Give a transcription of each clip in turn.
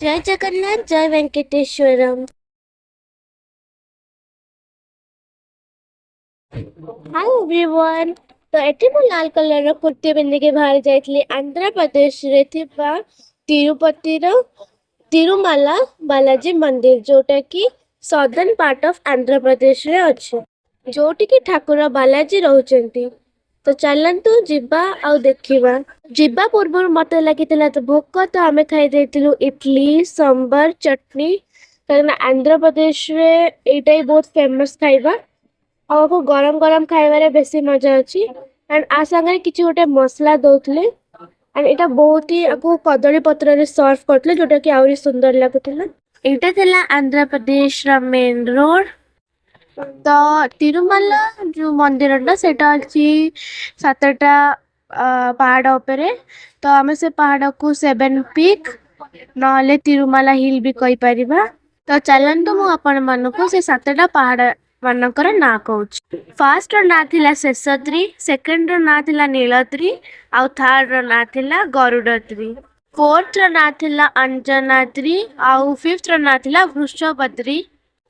जय जगन्नाथ जय वेंकटेश्वरम। Hi everyone. तो एठी मु लाल कलर रो कुर्ती पिंधि के बाहर जाइतली आंध्र प्रदेश रे थिबा तिरुपति रो tirumala balaji मंदिर जोटा कि southern part of Andhra Pradesh रे अछि, जोटी कि ठाकुर बालाजी रहउचंती। तो चलंतु जिबा आउ देखिबा। जिबा पूर्व मते लागितला तो भोक, तो आमे खाई देतिलु इडली सांबर चटनी, कारण आंध्र प्रदेश रे एटा ही बहुत फेमस खाइबा। आउ गरम गरम खाइबारे बेसी मजा अछि। एंड आ संगे किछि गोटे मसला दउतले, एंड एटा बहुत ही आपको कदली पत्र रे सर्व करतले, जोटा कि आउरी सुंदर लागुतला। एटा थिला आंध्र प्रदेश रा मेन रोड। तो तिरुमाला जो मंदिर टा सेटा अछि सातटा पहाड़ उपरे। तो आमे से पहाड़ को 7 पीक नले तिरुमाला हिल भी कहि परिबा। तो चलंतु मु आपण मानको से सातटा पहाड़ मानकर ना कहूच। फर्स्ट रो ना थिला शेषाद्री, सेकंड रो ना थिला नीलद्री, आउ थर्ड रो ना थिला गरुड़द्री, फोर्थ रो ना थिला अंजनाद्री, आउ फिफ्थ रो ना थिला वृषभद्री,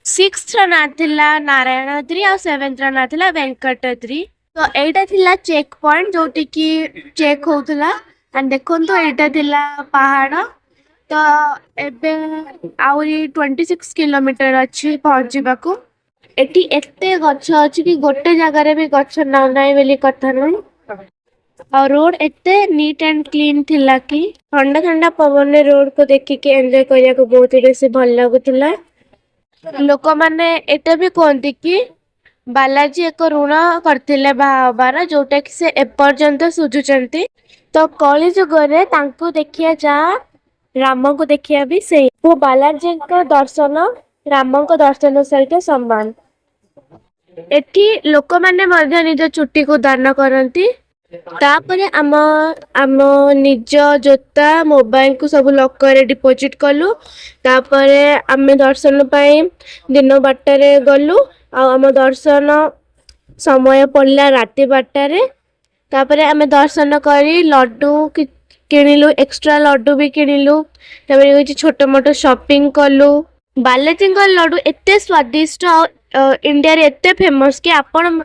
सिक्स्थ रो ना थिला नारायणद्री, आउ सेवेंथ रो ना थिला वेंकटद्री। तो एटा थिला चेक पॉइंट जोटी की चेक होतला। एंड देखो तो एटा थिला पहाड़। तो एबे आउरी 26 किलोमीटर अछि पहुंचीबा को। एटी एते गछ अछि कि गोटे जगह रे भी गछ ना नाही बेली कथा नै। और रोड एते नीट एंड क्लीन थिला कि ठंडा ठंडा पवन ने रोड को देखि के एंजॉय करिया को बहुत ही बेसी भल लागुतला। लोक माने एटा भी कहती कि बालाजी एक ऋण करथिले बार, जोटा कि से एपर्यंत सुझुचंती। तो कली जुगरे तांको देखिया जा राम को देखिया भी से वो बालाजी को दर्शन राम को दर्शन सहित समान। एठी लोक माने मध्य निज चुट्टी को दान करती। तापरे आम आम निज जोता मोबाइल को सब लकर डिपोजिट कलु। तापरे आमे दर्शन पाई दिन बारटारे गलु। आम दर्शन समय पड़ला राति 12टारे। तापरे आमे दर्शन करी लड्डू किनिलु, एक्स्ट्रा लड्डू भी किनिलु। तापरे होची छोटो मोटो शॉपिंग कलु। बालाजी लड्डू एते स्वादिष्ट इंडिया रे एते फेमस कि आपण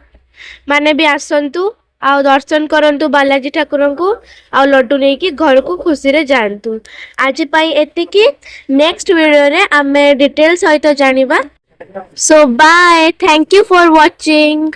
माने भी आसंतु आ दर्शन करंतु बालाजी ठाकुर को, आ लड्डू नहीं कि घर को खुशी रे जानतु। आज पाई एते कि नेक्स्ट वीडियो रे आमे डिटेल सहित जानिबा। So bye, thank you for watching.